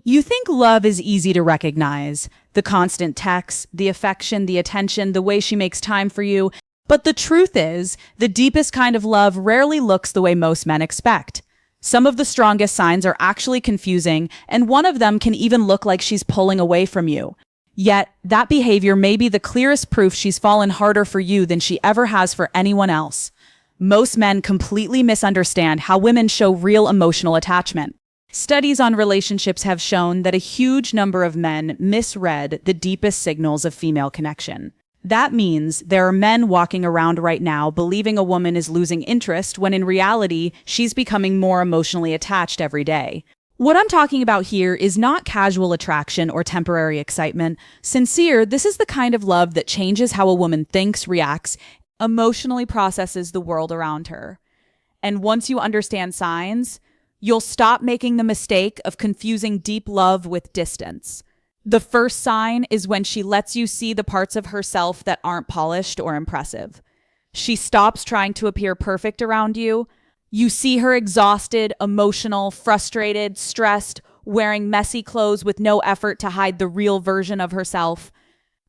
You think love is easy to recognize. The constant texts, the affection, the attention, the way she makes time for you. But the truth is, the deepest kind of love rarely looks the way most men expect. Some of the strongest signs are actually confusing, and one of them can even look like she's pulling away from you. Yet, that behavior may be the clearest proof she's fallen harder for you than she ever has for anyone else. Most men completely misunderstand how women show real emotional attachment. Studies on relationships have shown that a huge number of men misread the deepest signals of female connection. That means there are men walking around right now believing a woman is losing interest when in reality, she's becoming more emotionally attached every day. What I'm talking about here is not casual attraction or temporary excitement. Sincere, this is the kind of love that changes how a woman thinks, reacts, emotionally processes the world around her. And once you understand signs, you'll stop making the mistake of confusing deep love with distance. The first sign is when she lets you see the parts of herself that aren't polished or impressive. She stops trying to appear perfect around you. You see her exhausted, emotional, frustrated, stressed, wearing messy clothes with no effort to hide the real version of herself.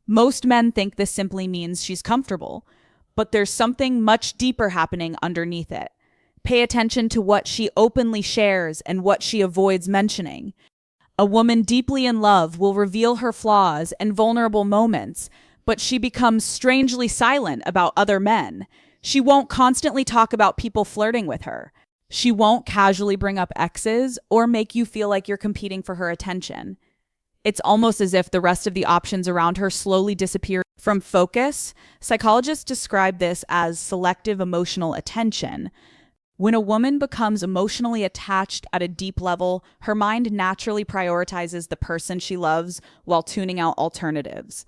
Most men think this simply means she's comfortable, but there's something much deeper happening underneath it. Pay attention to what she openly shares and what she avoids mentioning. A woman deeply in love will reveal her flaws and vulnerable moments, but she becomes strangely silent about other men. She won't constantly talk about people flirting with her. She won't casually bring up exes or make you feel like you're competing for her attention. It's almost as if the rest of the options around her slowly disappear from focus. Psychologists describe this as selective emotional attention. When a woman becomes emotionally attached at a deep level, her mind naturally prioritizes the person she loves while tuning out alternatives.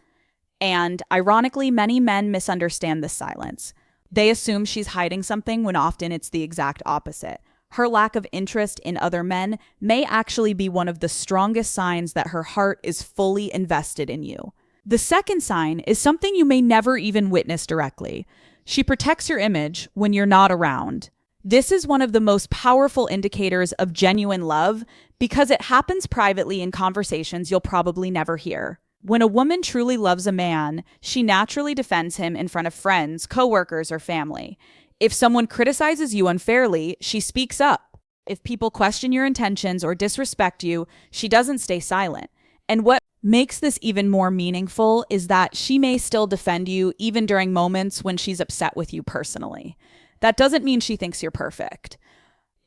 And ironically, many men misunderstand this silence. They assume she's hiding something when often it's the exact opposite. Her lack of interest in other men may actually be one of the strongest signs that her heart is fully invested in you. The second sign is something you may never even witness directly. She protects your image when you're not around. This is one of the most powerful indicators of genuine love because it happens privately in conversations you'll probably never hear. When a woman truly loves a man, she naturally defends him in front of friends, coworkers, or family. If someone criticizes you unfairly, she speaks up. If people question your intentions or disrespect you, she doesn't stay silent. And what makes this even more meaningful is that she may still defend you even during moments when she's upset with you personally. That doesn't mean she thinks you're perfect.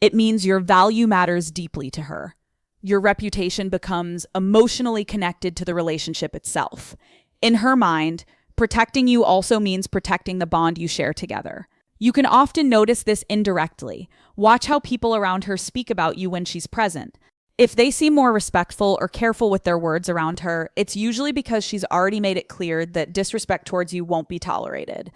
It means your value matters deeply to her. Your reputation becomes emotionally connected to the relationship itself. In her mind, protecting you also means protecting the bond you share together. You can often notice this indirectly. Watch how people around her speak about you when she's present. If they seem more respectful or careful with their words around her, it's usually because she's already made it clear that disrespect towards you won't be tolerated.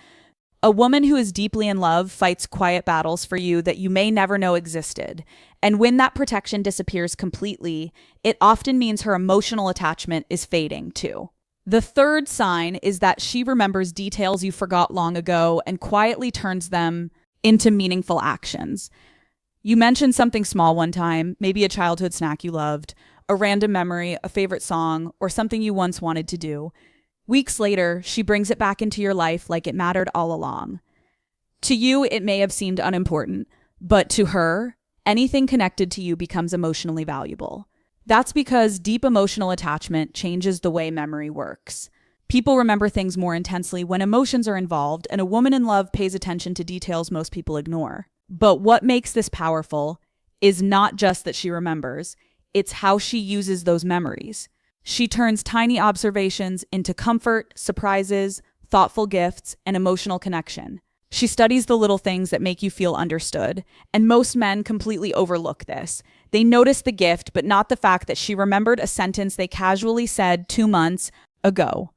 A woman who is deeply in love fights quiet battles for you that you may never know existed. And when that protection disappears completely, it often means her emotional attachment is fading too. The third sign is that she remembers details you forgot long ago and quietly turns them into meaningful actions. You mentioned something small one time, maybe a childhood snack you loved, a random memory, a favorite song, or something you once wanted to do. Weeks later, she brings it back into your life like it mattered all along. To you, it may have seemed unimportant, but to her, anything connected to you becomes emotionally valuable. That's because deep emotional attachment changes the way memory works. People remember things more intensely when emotions are involved, and a woman in love pays attention to details most people ignore. But what makes this powerful is not just that she remembers, it's how she uses those memories. She turns tiny observations into comfort, surprises, thoughtful gifts, and emotional connection. She studies the little things that make you feel understood, and most men completely overlook this. They notice the gift, but not the fact that she remembered a sentence they casually said 2 months ago.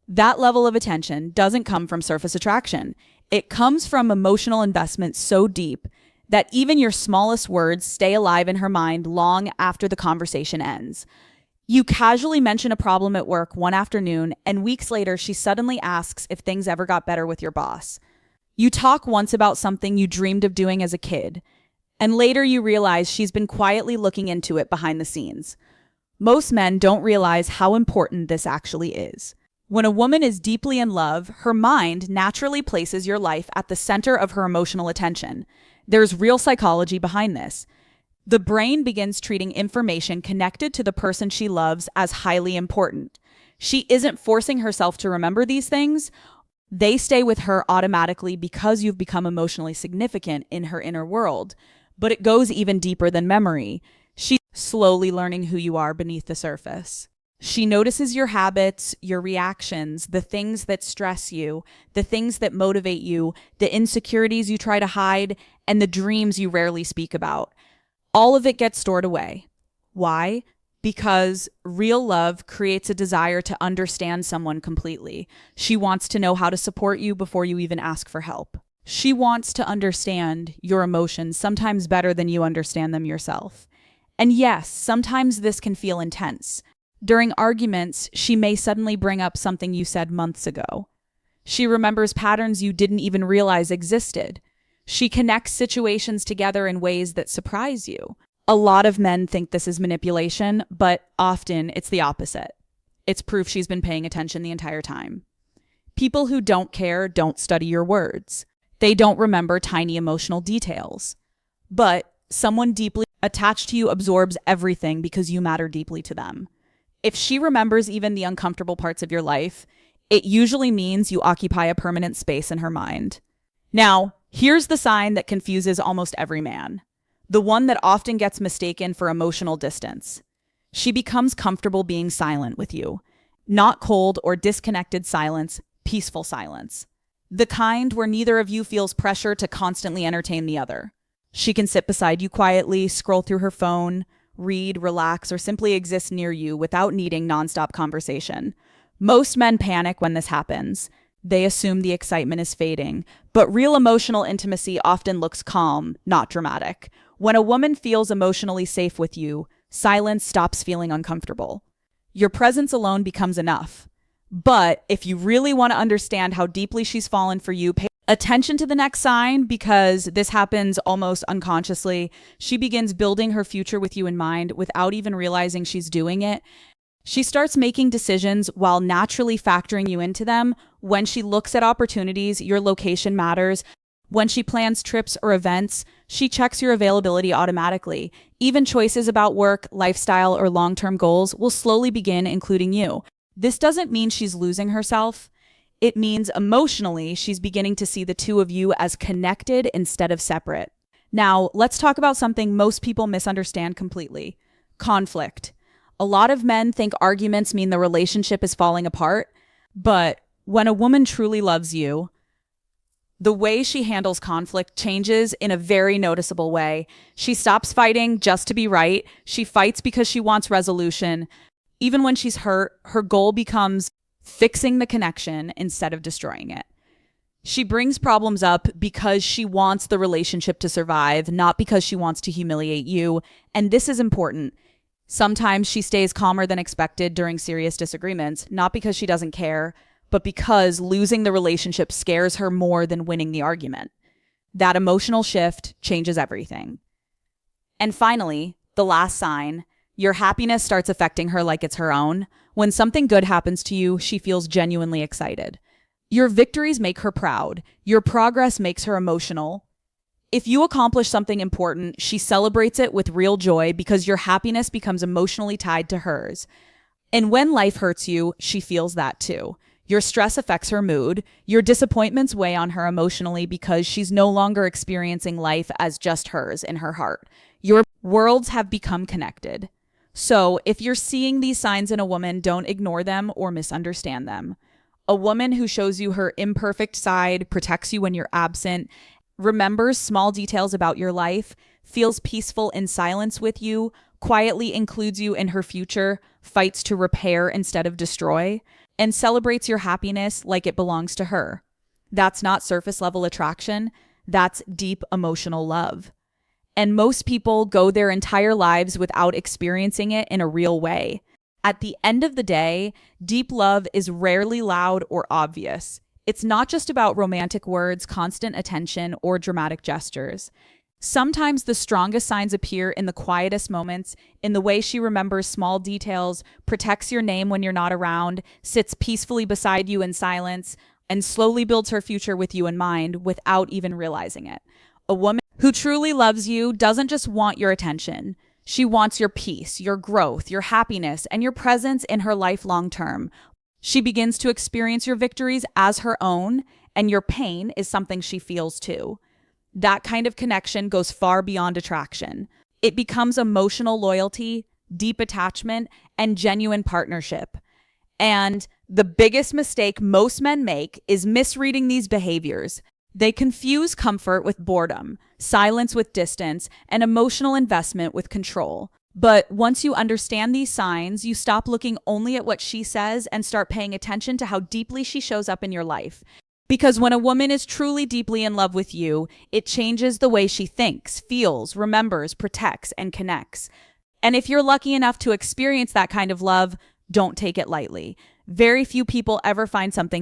That level of attention doesn't come from surface attraction. It comes from emotional investment so deep that even your smallest words stay alive in her mind long after the conversation ends. You casually mention a problem at work one afternoon, and weeks later, she suddenly asks if things ever got better with your boss. You talk once about something you dreamed of doing as a kid, and later you realize she's been quietly looking into it behind the scenes. Most men don't realize how important this actually is. When a woman is deeply in love, her mind naturally places your life at the center of her emotional attention. There's real psychology behind this. The brain begins treating information connected to the person she loves as highly important. She isn't forcing herself to remember these things. They stay with her automatically because you've become emotionally significant in her inner world. But it goes even deeper than memory. She's slowly learning who you are beneath the surface. She notices your habits, your reactions, the things that stress you, the things that motivate you, the insecurities you try to hide, and the dreams you rarely speak about. All of it gets stored away. Why? Because real love creates a desire to understand someone completely. She wants to know how to support you before you even ask for help. She wants to understand your emotions, sometimes better than you understand them yourself. And yes, sometimes this can feel intense. During arguments, she may suddenly bring up something you said months ago. She remembers patterns you didn't even realize existed. She connects situations together in ways that surprise you. A lot of men think this is manipulation, but often it's the opposite. It's proof she's been paying attention the entire time. People who don't care don't study your words. They don't remember tiny emotional details. But someone deeply attached to you absorbs everything because you matter deeply to them. If she remembers even the uncomfortable parts of your life, it usually means you occupy a permanent space in her mind. Now, here's the sign that confuses almost every man. The one that often gets mistaken for emotional distance. She becomes comfortable being silent with you. Not cold or disconnected silence, peaceful silence. The kind where neither of you feels pressure to constantly entertain the other. She can sit beside you quietly, scroll through her phone, read, relax, or simply exist near you without needing nonstop conversation. Most men panic when this happens. They assume the excitement is fading, but real emotional intimacy often looks calm, not dramatic. When a woman feels emotionally safe with you, silence stops feeling uncomfortable. Your presence alone becomes enough. But if you really want to understand how deeply she's fallen for you, pay attention to the next sign, because this happens almost unconsciously. She begins building her future with you in mind without even realizing she's doing it. She starts making decisions while naturally factoring you into them. When she looks at opportunities, your location matters. When she plans trips or events, she checks your availability automatically. Even choices about work, lifestyle, or long-term goals will slowly begin including you. This doesn't mean she's losing herself. It means emotionally, she's beginning to see the two of you as connected instead of separate. Now, let's talk about something most people misunderstand completely: conflict. A lot of men think arguments mean the relationship is falling apart, but when a woman truly loves you, the way she handles conflict changes in a very noticeable way. She stops fighting just to be right. She fights because she wants resolution. Even when she's hurt, her goal becomes fixing the connection instead of destroying it. She brings problems up because she wants the relationship to survive, not because she wants to humiliate you. And this is important. Sometimes she stays calmer than expected during serious disagreements, not because she doesn't care, but because losing the relationship scares her more than winning the argument. That emotional shift changes everything. And finally, the last sign: your happiness starts affecting her like it's her own. When something good happens to you, she feels genuinely excited. Your victories make her proud. Your progress makes her emotional. If you accomplish something important, she celebrates it with real joy because your happiness becomes emotionally tied to hers. And when life hurts you, she feels that too. Your stress affects her mood. Your disappointments weigh on her emotionally because she's no longer experiencing life as just hers in her heart. Your worlds have become connected. So if you're seeing these signs in a woman, don't ignore them or misunderstand them. A woman who shows you her imperfect side, protects you when you're absent, remembers small details about your life, feels peaceful in silence with you, quietly includes you in her future, fights to repair instead of destroy, and celebrates your happiness like it belongs to her. That's not surface level attraction. That's deep emotional love. And most people go their entire lives without experiencing it in a real way. At the end of the day, deep love is rarely loud or obvious. It's not just about romantic words, constant attention, or dramatic gestures. Sometimes the strongest signs appear in the quietest moments, in the way she remembers small details, protects your name when you're not around, sits peacefully beside you in silence, and slowly builds her future with you in mind without even realizing it. A woman who truly loves you doesn't just want your attention. She wants your peace, your growth, your happiness, and your presence in her life long term. She begins to experience your victories as her own, and your pain is something she feels too. That kind of connection goes far beyond attraction. It becomes emotional loyalty, deep attachment, and genuine partnership. And the biggest mistake most men make is misreading these behaviors. They confuse comfort with boredom, silence with distance, and emotional investment with control. But once you understand these signs, you stop looking only at what she says and start paying attention to how deeply she shows up in your life. Because when a woman is truly deeply in love with you, it changes the way she thinks, feels, remembers, protects, and connects. And if you're lucky enough to experience that kind of love, don't take it lightly. Very few people ever find something that